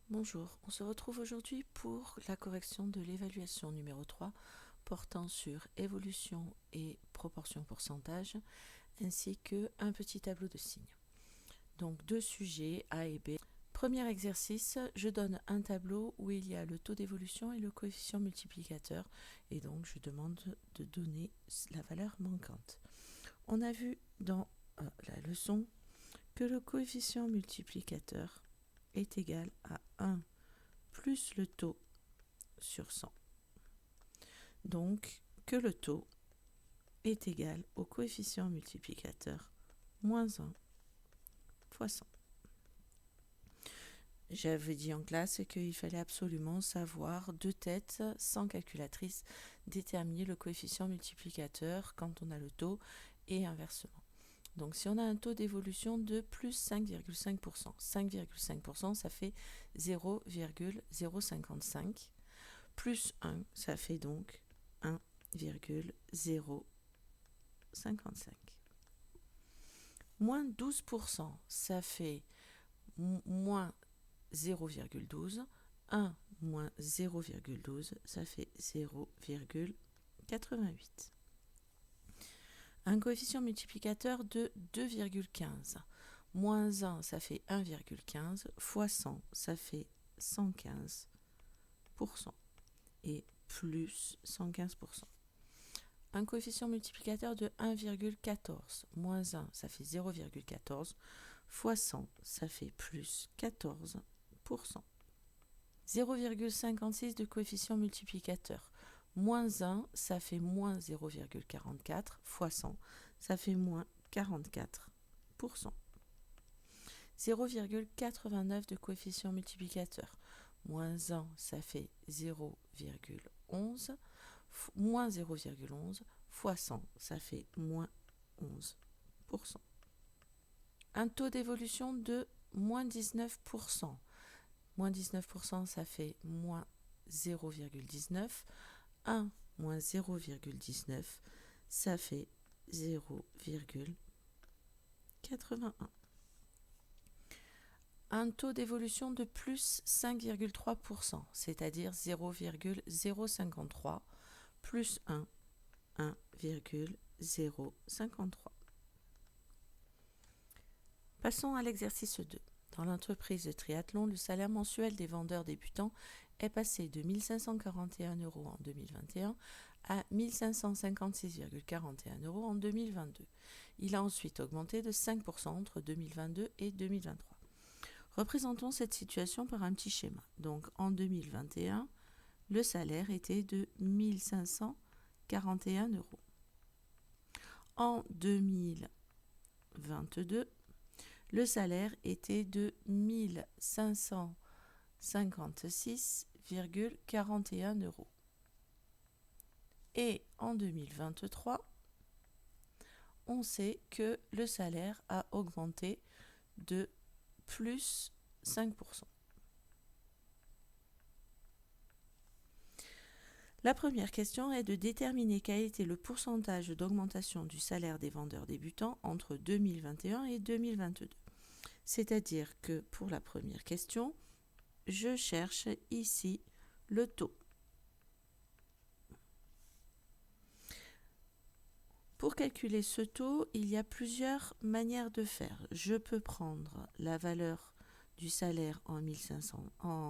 Bonjour, on se retrouve aujourd'hui pour la correction de l'évaluation numéro 3 portant sur évolution et proportion pourcentage ainsi qu'un petit tableau de signes. Donc deux sujets A et B. Premier exercice, je donne un tableau où il y a le taux d'évolution et le coefficient multiplicateur et donc je demande de donner la valeur manquante. On a vu dans la leçon que le coefficient multiplicateur est égal à 1 plus le taux sur 100. Donc, que le taux est égal au coefficient multiplicateur moins 1 fois 100. J'avais dit en classe qu'il fallait absolument savoir de tête, sans calculatrice, déterminer le coefficient multiplicateur quand on a le taux et inversement. Donc si on a un taux d'évolution de plus 5,5%, 5,5% ça fait 0,055, plus 1 ça fait donc 1,055. Moins 12%, ça fait moins 0,12. 1 moins 0,12, ça fait 0,88. Un coefficient multiplicateur de 2,15. Moins 1, ça fait 1,15. Fois 100, ça fait 115%. Et plus 115%. Un coefficient multiplicateur de 1,14. Moins 1, ça fait 0,14. Fois 100, ça fait plus 14%. 0,56 de coefficient multiplicateur. Moins 1, ça fait moins 0,44. Fois 100, ça fait moins 44%. 0,89 de coefficient multiplicateur. Moins 1, ça fait 0,11. Moins 0,11 fois 100, ça fait moins 11%. Un taux d'évolution de moins 19%. Moins 19%, ça fait moins 0,19. 1 moins 0,19, ça fait 0,81. Un taux d'évolution de plus 5,3%, c'est-à-dire 0,053, plus 1, 1,053. Passons à l'exercice 2. Dans l'entreprise de triathlon, le salaire mensuel des vendeurs débutants est passé de 1 541 € en 2021 à 1 556,41 € en 2022. Il a ensuite augmenté de 5% entre 2022 et 2023. Représentons cette situation par un petit schéma. Donc en 2021, le salaire était de 1 541 €. En 2022, le salaire était de 1 556,41 €. Et en 2023, on sait que le salaire a augmenté de plus 5%. La première question est de déterminer quel était le pourcentage d'augmentation du salaire des vendeurs débutants entre 2021 et 2022. C'est-à-dire que pour la première question, je cherche ici le taux. Pour calculer ce taux, il y a plusieurs manières de faire. Je peux prendre la valeur du salaire en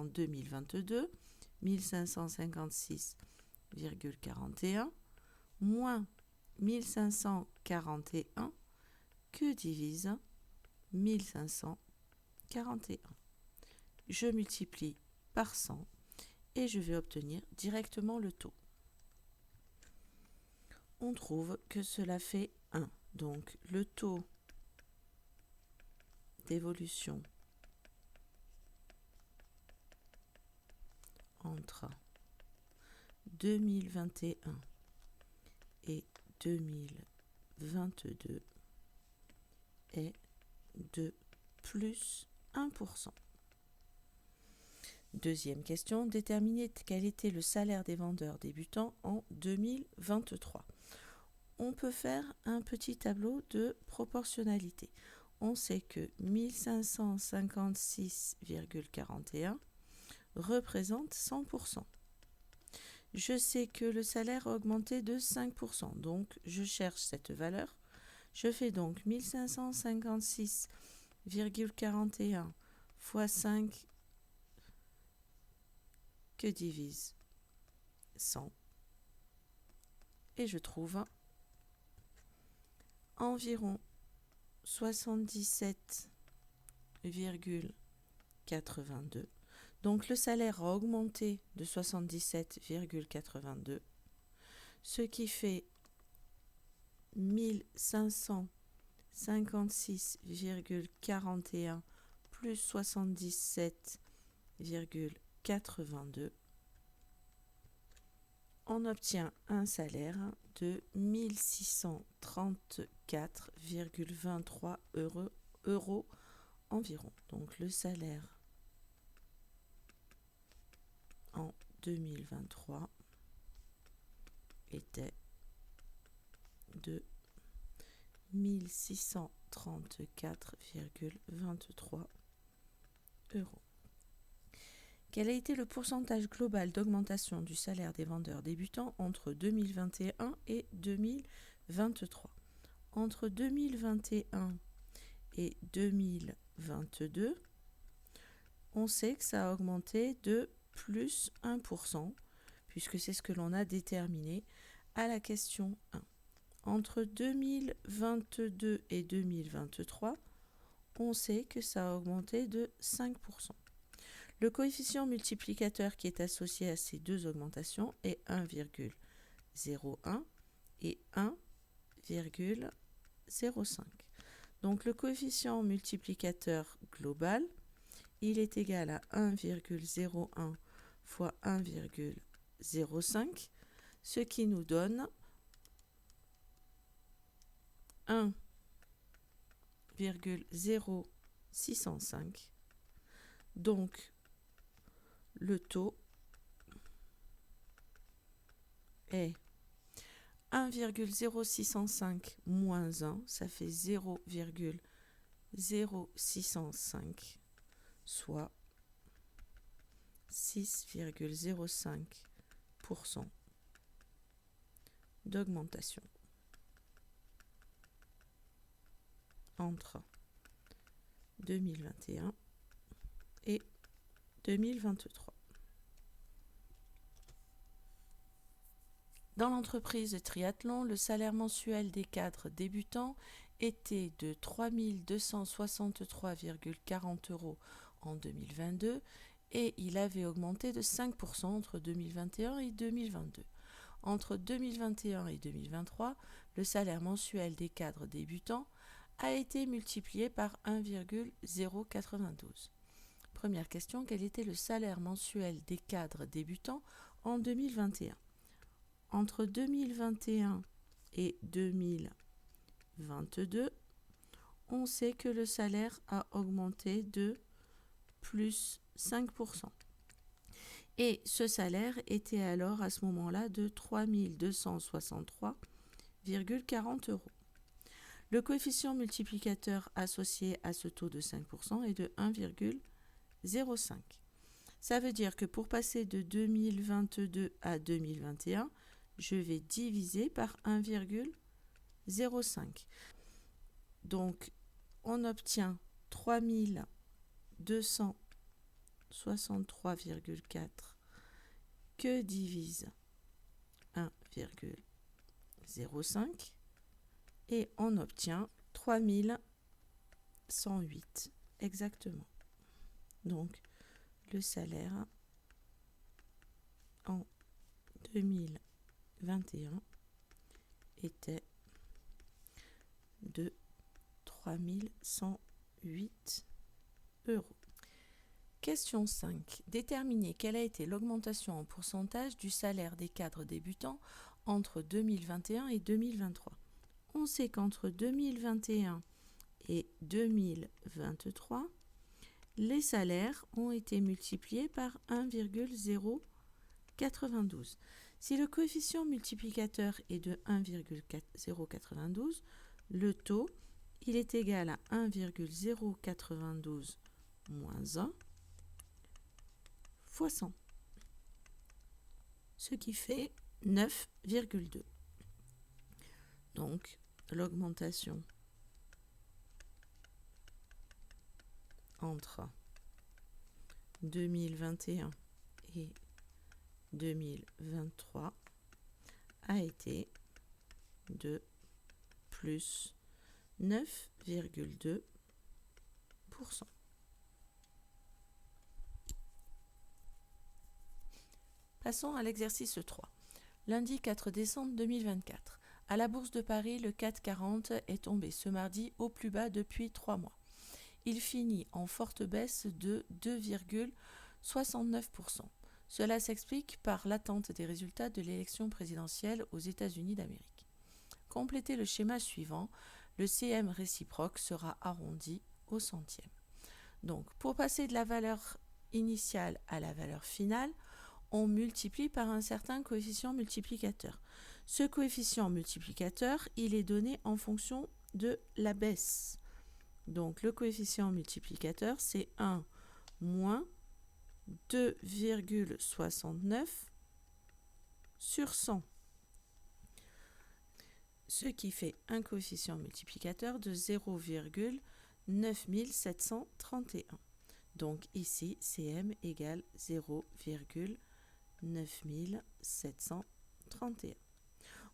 2022, 1556,41 moins 1541 que divise 1541. Je multiplie par 100 et je vais obtenir directement le taux. On trouve que cela fait 1. Donc le taux d'évolution entre 2021 et 2022 est de plus 1%. Deuxième question, déterminer quel était le salaire des vendeurs débutants en 2023. On peut faire un petit tableau de proportionnalité. On sait que 1556,41 représente 100%. Je sais que le salaire a augmenté de 5%, donc je cherche cette valeur. Je fais donc 1556,41 fois 5 que divise 100 et je trouve environ 77,82. Donc le salaire a augmenté de 77,82, ce qui fait 1556,41 plus 77,82. On obtient un salaire de 1634,23 euros environ. Donc le salaire en 2023 était de 1634,23 euros. Quel a été le pourcentage global d'augmentation du salaire des vendeurs débutants entre 2021 et 2023 ? Entre 2021 et 2022, on sait que ça a augmenté de plus 1%, puisque c'est ce que l'on a déterminé à la question 1. Entre 2022 et 2023, on sait que ça a augmenté de 5%. Le coefficient multiplicateur qui est associé à ces deux augmentations est 1,01 et 1,05. Donc le coefficient multiplicateur global, il est égal à 1,01 fois 1,05, ce qui nous donne 1,0605. Donc, le taux est 1,0605 moins 1, ça fait 0,0605, soit 6,05% d'augmentation entre 2021 et 2023. Dans l'entreprise Triathlon, le salaire mensuel des cadres débutants était de 3 263,40 euros en 2022 et il avait augmenté de 5% entre 2021 et 2022. Entre 2021 et 2023, le salaire mensuel des cadres débutants a été multiplié par 1,092. Première question, quel était le salaire mensuel des cadres débutants en 2021 ? Entre 2021 et 2022, on sait que le salaire a augmenté de plus 5%. Et ce salaire était alors à ce moment-là de 3 263,40 euros. Le coefficient multiplicateur associé à ce taux de 5% est de 1,05. Ça veut dire que pour passer de 2022 à 2021, je vais diviser par 1,05. Donc, on obtient 3 263,4 que divise 1,05 et on obtient 3108 exactement. Donc, le salaire en 2021 était de 3108 euros. Question 5. Déterminer quelle a été l'augmentation en pourcentage du salaire des cadres débutants entre 2021 et 2023. On sait qu'entre 2021 et 2023, les salaires ont été multipliés par 1,092. Si le coefficient multiplicateur est de 1,092, le taux, il est égal à 1,092 moins 1 fois 100, ce qui fait 9,2. Donc, l'augmentation entre 2021 et 2023 a été de plus 9,2%. Passons à l'exercice 3. Lundi 4 décembre 2024. À la Bourse de Paris, le CAC 40 est tombé ce mardi au plus bas depuis 3 mois. Il finit en forte baisse de 2,69%. Cela s'explique par l'attente des résultats de l'élection présidentielle aux États-Unis d'Amérique. Complétez le schéma suivant, le CM réciproque sera arrondi au centième. Donc, pour passer de la valeur initiale à la valeur finale, on multiplie par un certain coefficient multiplicateur. Ce coefficient multiplicateur, il est donné en fonction de la baisse. Donc, le coefficient multiplicateur, c'est 1 moins 2,69 sur 100, ce qui fait un coefficient multiplicateur de 0,9731. Donc ici, CM égale 0,9731.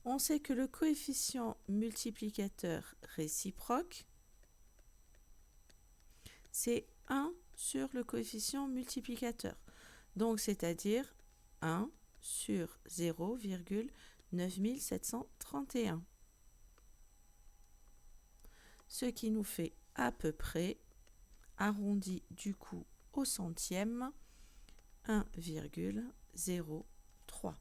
On sait que le coefficient multiplicateur réciproque, c'est 1 sur le coefficient multiplicateur. Donc, c'est-à-dire 1 sur 0,9731. Ce qui nous fait à peu près, arrondi du coup au centième, 1,03.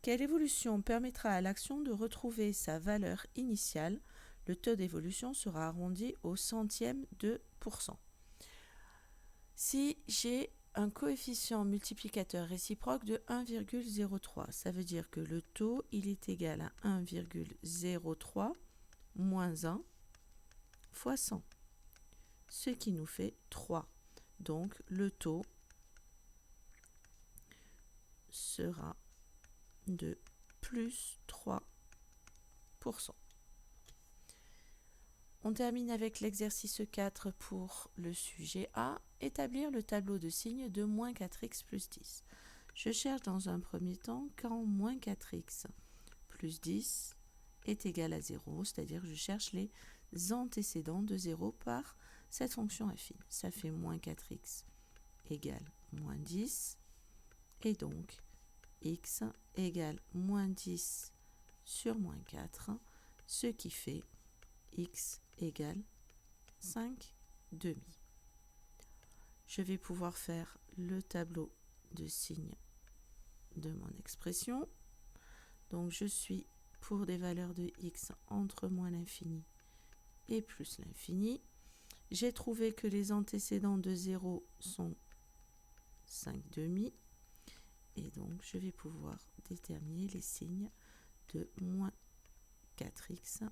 Quelle évolution permettra à l'action de retrouver sa valeur initiale? Le taux d'évolution sera arrondi au centième de pourcent. Si j'ai un coefficient multiplicateur réciproque de 1,03, ça veut dire que le taux il est égal à 1,03 moins 1 fois 100, ce qui nous fait 3. Donc le taux sera de plus 3%. On termine avec l'exercice 4 pour le sujet A, établir le tableau de signes de moins 4x plus 10. Je cherche dans un premier temps quand moins 4x plus 10 est égal à 0, c'est-à-dire je cherche les antécédents de 0 par cette fonction affine. Ça fait moins 4x égale moins 10, et donc x égale moins 10 sur moins 4, ce qui fait x égale 5 demi. Je vais pouvoir faire le tableau de signes de mon expression. Donc je suis pour des valeurs de x entre moins l'infini et plus l'infini. J'ai trouvé que les antécédents de 0 sont 5 demi. Et donc je vais pouvoir déterminer les signes de moins 4x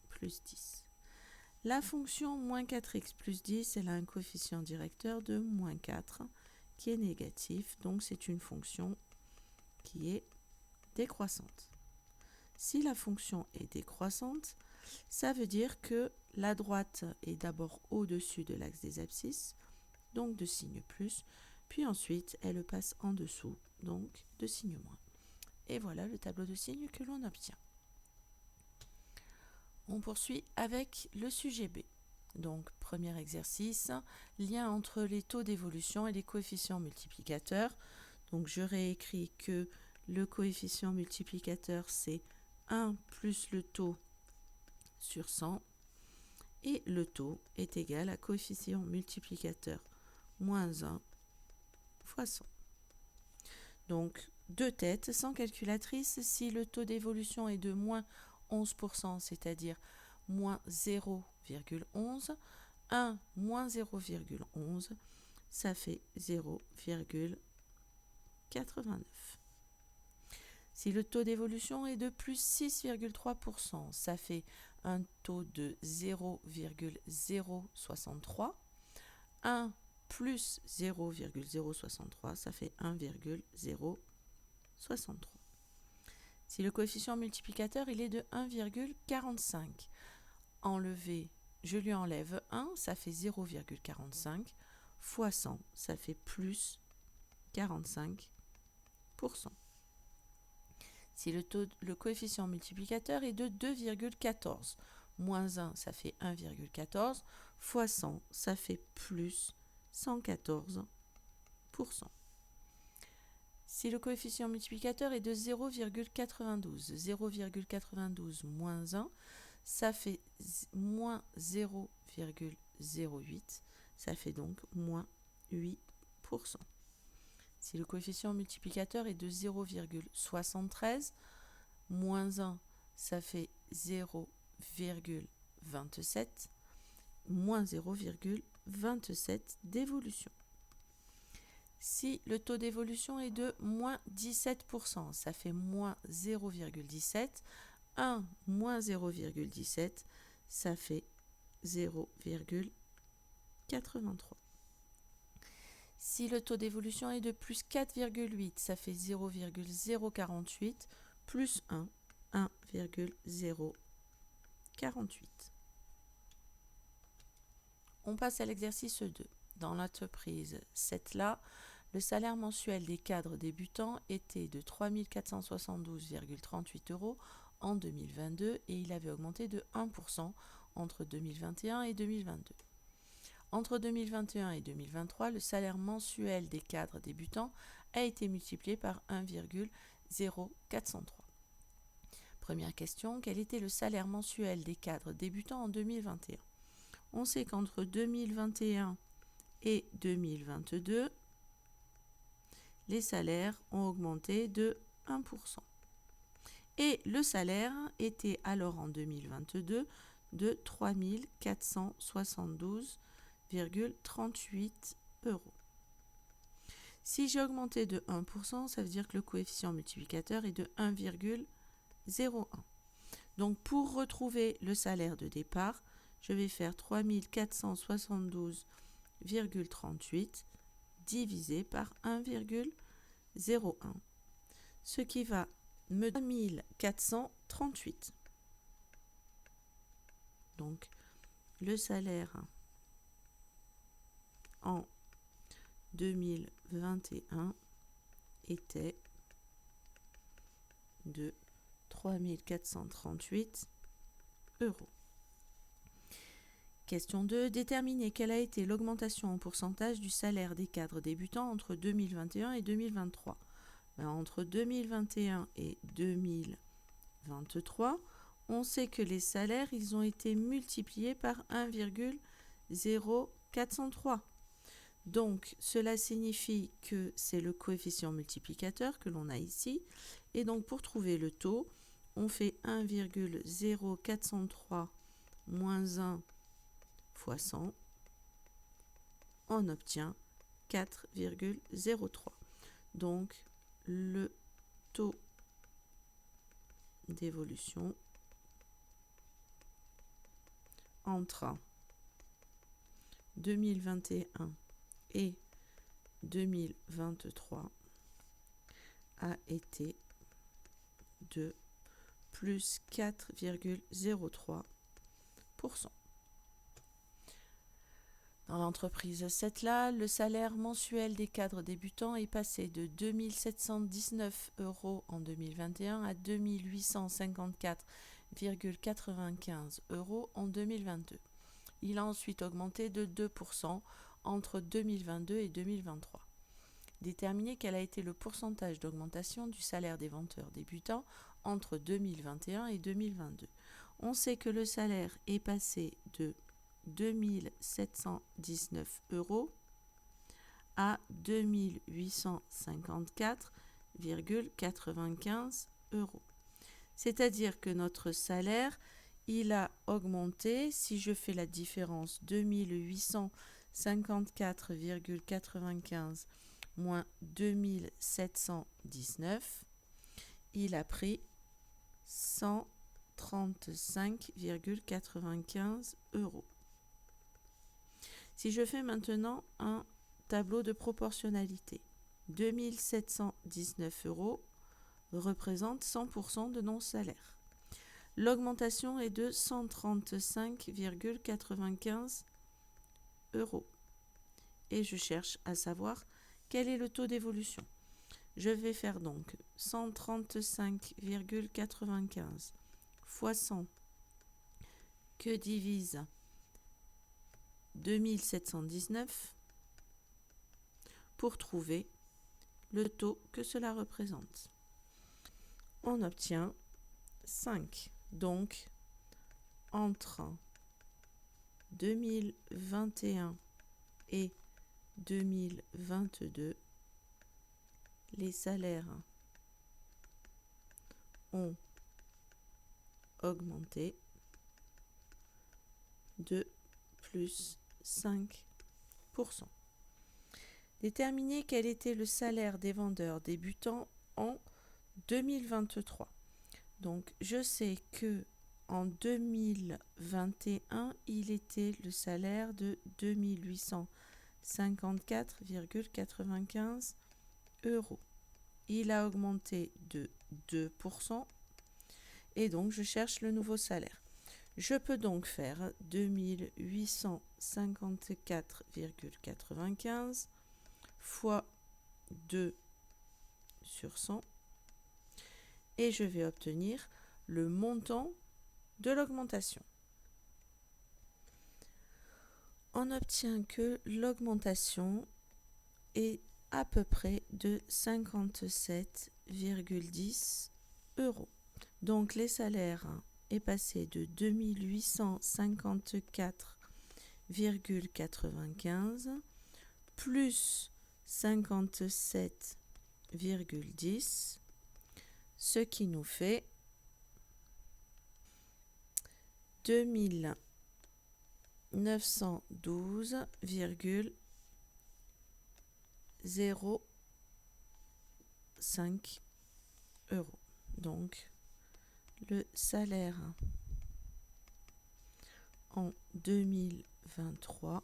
plus 10. La fonction moins 4x plus 10, elle a un coefficient directeur de moins 4 qui est négatif, donc c'est une fonction qui est décroissante. Si la fonction est décroissante, ça veut dire que la droite est d'abord au-dessus de l'axe des abscisses, donc de signe plus, puis ensuite elle passe en dessous, donc de signe moins. Et voilà le tableau de signes que l'on obtient. On poursuit avec le sujet B. Donc, premier exercice, lien entre les taux d'évolution et les coefficients multiplicateurs. Donc, je réécris que le coefficient multiplicateur, c'est 1 plus le taux sur 100. Et le taux est égal à coefficient multiplicateur moins 1 fois 100. Donc, deux têtes sans calculatrice. Si le taux d'évolution est de moins 11%, c'est-à-dire moins 0,11, 1 moins 0,11, ça fait 0,89. Si le taux d'évolution est de plus 6,3%, ça fait un taux de 0,063. 1 plus 0,063, ça fait 1,063. Si le coefficient multiplicateur il est de 1,45, je lui enlève 1, ça fait 0,45, fois 100, ça fait plus 45%. Si le coefficient multiplicateur est de 2,14, moins 1, ça fait 1,14, fois 100, ça fait plus 114%. Si le coefficient multiplicateur est de 0,92, 0,92 moins 1, ça fait moins 0,08, ça fait donc moins 8%. Si le coefficient multiplicateur est de 0,73, moins 1, ça fait 0,27, moins 0,27 d'évolution. Si le taux d'évolution est de moins 17%, ça fait moins 0,17. 1 moins 0,17, ça fait 0,83. Si le taux d'évolution est de plus 4,8, ça fait 0,048, plus 1, 1,048. On passe à l'exercice 2. Dans l'entreprise 7 là, le salaire mensuel des cadres débutants était de 3 472,38 € en 2022 et il avait augmenté de 1% entre 2021 et 2022. Entre 2021 et 2023, le salaire mensuel des cadres débutants a été multiplié par 1,0403. Première question, quel était le salaire mensuel des cadres débutants en 2021 ? On sait qu'entre 2021 et 2022, les salaires ont augmenté de 1%. Et le salaire était alors en 2022 de 3 472,38 €. Si j'ai augmenté de 1%, ça veut dire que le coefficient multiplicateur est de 1,01. Donc pour retrouver le salaire de départ, je vais faire 3 472,38 divisé par 1,01, ce qui va me donner 1438. Donc le salaire en 2021 était de 3 438 €. Question 2. Déterminer quelle a été l'augmentation en pourcentage du salaire des cadres débutants entre 2021 et 2023. Entre 2021 et 2023, on sait que les salaires ils ont été multipliés par 1,0403. Donc, cela signifie que c'est le coefficient multiplicateur que l'on a ici. Et donc, pour trouver le taux, on fait 1,0403 moins 1 fois 100, on obtient 4,03. Donc, le taux d'évolution entre 2021 et 2023 a été de plus 4,03%. Dans l'entreprise 7 là, le salaire mensuel des cadres débutants est passé de 2 719 € en 2021 à 2 854,95 € en 2022. Il a ensuite augmenté de 2% entre 2022 et 2023. Déterminer quel a été le pourcentage d'augmentation du salaire des vendeurs débutants entre 2021 et 2022. On sait que le salaire est passé de 2 719 € à 2 854,95 €. C'est-à-dire que notre salaire, il a augmenté, si je fais la différence, 2 854,95 moins 2 719, il a pris 135,95 €. Si je fais maintenant un tableau de proportionnalité, 2719 € représente 100% de nos salaires. L'augmentation est de 135,95 €. Et je cherche à savoir quel est le taux d'évolution. Je vais faire donc 135,95 fois 100 que divise 2719 pour trouver le taux que cela représente. On obtient 5. Donc, entre 2021 et 2022, les salaires ont augmenté de plus 5%. Déterminer quel était le salaire des vendeurs débutants en 2023. Donc, je sais que en 2021, il était le salaire de 2854,95 €. Il a augmenté de 2% et donc je cherche le nouveau salaire. Je peux donc faire 2854,95 fois 2 sur 100 et je vais obtenir le montant de l'augmentation. On obtient que l'augmentation est à peu près de 57,10 €. Donc les salaires est passé de 2854,95 plus 57,10, ce qui nous fait 2912,05 €. Donc, le salaire en 2023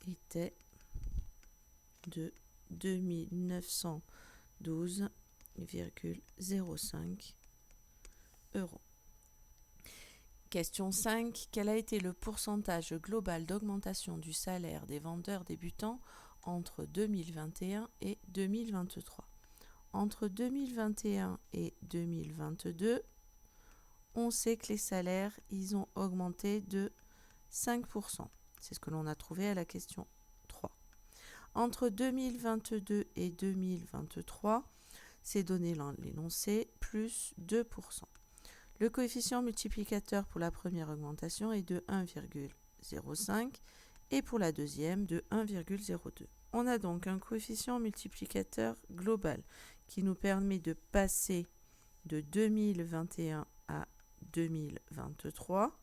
était de 2912,05 €. Question 5. Quel a été le pourcentage global d'augmentation du salaire des vendeurs débutants entre 2021 et 2023 ? Entre 2021 et 2022, on sait que les salaires, ils ont augmenté de 5%. C'est ce que l'on a trouvé à la question 3. Entre 2022 et 2023, c'est donné dans l'énoncé, plus 2%. Le coefficient multiplicateur pour la première augmentation est de 1,05 et pour la deuxième de 1,02. On a donc un coefficient multiplicateur global qui nous permet de passer de 2021 à 2023,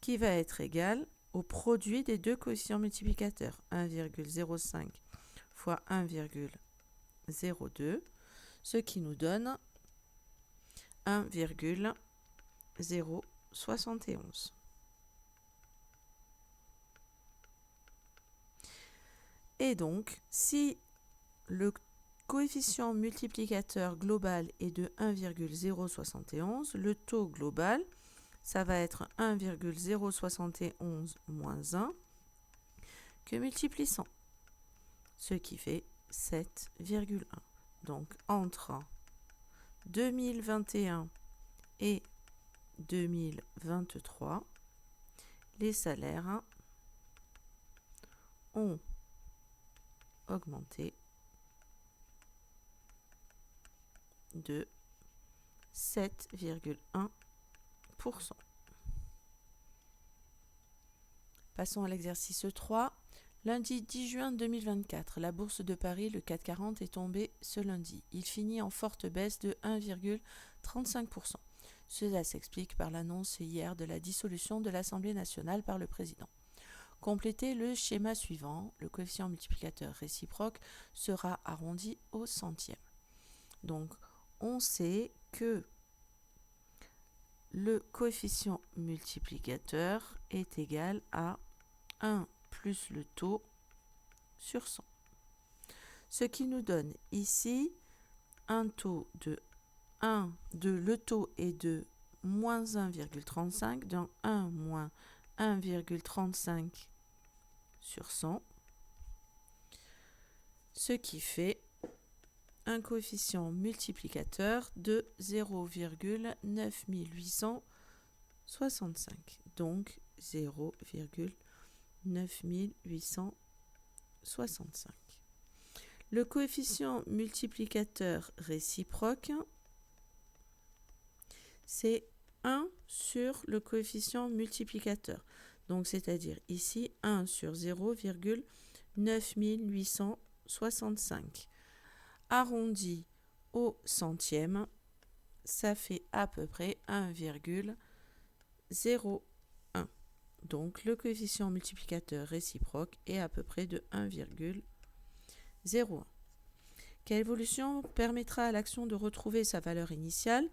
qui va être égal au produit des deux coefficients multiplicateurs, 1,05 fois 1,02, ce qui nous donne 1,071. Et donc, si le coefficient multiplicateur global est de 1,071, le taux global, ça va être 1,071 moins 1 que multiplie 100, ce qui fait 7,1. Donc, entre 2021 et 2023, les salaires ont augmenté de 7,1%. Passons à l'exercice 3. Lundi 10 juin 2024, la bourse de Paris, le CAC 40, est tombée ce lundi. Il finit en forte baisse de 1,35%. Cela s'explique par l'annonce hier de la dissolution de l'Assemblée nationale par le président. Complétez le schéma suivant. Le coefficient multiplicateur réciproque sera arrondi au centième. Donc, on sait que le coefficient multiplicateur est égal à 1 plus le taux sur 100. Ce qui nous donne ici un taux le taux est de moins 1,35, donc 1 moins 1,35 sur 100, ce qui fait un coefficient multiplicateur de 0,9865, donc 0,9865. Le coefficient multiplicateur réciproque, c'est 1 sur le coefficient multiplicateur. Donc, c'est-à-dire ici 1 sur 0,9865. Arrondi au centième, ça fait à peu près 1,01. Donc, le coefficient multiplicateur réciproque est à peu près de 1,01. Quelle évolution permettra à l'action de retrouver sa valeur initiale?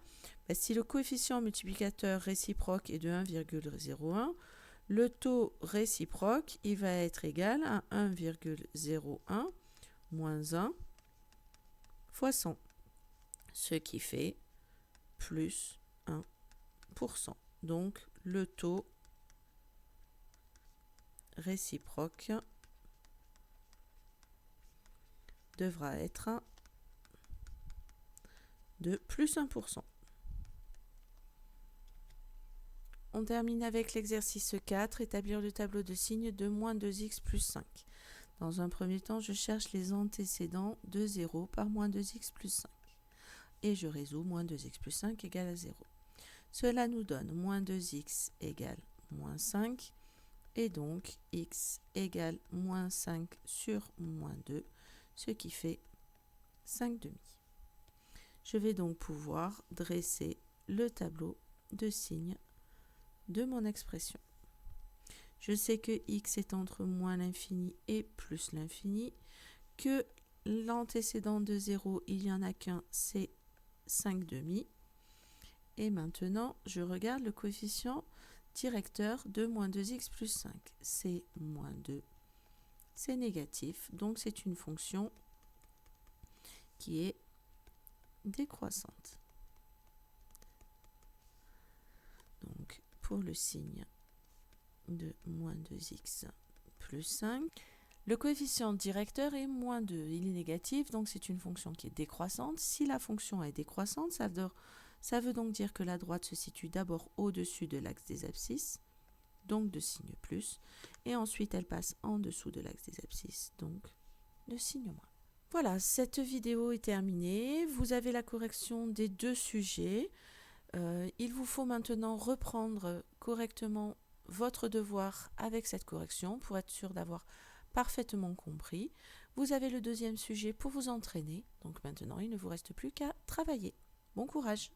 Si le coefficient multiplicateur réciproque est de 1,01, le taux réciproque il va être égal à 1,01 moins 1 fois 100, ce qui fait plus 1%. Donc, le taux réciproque devra être de plus 1%. On termine avec l'exercice 4, établir le tableau de signes de moins 2x plus 5. Dans un premier temps, je cherche les antécédents de 0 par moins 2x plus 5. Et je résous moins 2x plus 5 égale à 0. Cela nous donne moins 2x égale moins 5. Et donc, x égale moins 5 sur moins 2, ce qui fait 5 demi. Je vais donc pouvoir dresser le tableau de signes de mon expression. Je sais que x est entre moins l'infini et plus l'infini, que l'antécédent de 0, il n'y en a qu'un, c'est 5 demi. Et maintenant, je regarde le coefficient directeur de moins 2x plus 5. C'est moins 2, c'est négatif, donc c'est une fonction qui est décroissante. Donc, pour le signe de moins 2x plus 5, le coefficient directeur est moins 2. Il est négatif, donc c'est une fonction qui est décroissante. Si la fonction est décroissante, ça veut donc dire que la droite se situe d'abord au-dessus de l'axe des abscisses, donc de signe plus, et ensuite elle passe en dessous de l'axe des abscisses, donc de signe moins. Voilà, cette vidéo est terminée. Vous avez la correction des deux sujets. Il vous faut maintenant reprendre correctement votre devoir avec cette correction pour être sûr d'avoir parfaitement compris. Vous avez le deuxième sujet pour vous entraîner. Donc maintenant, il ne vous reste plus qu'à travailler. Bon courage!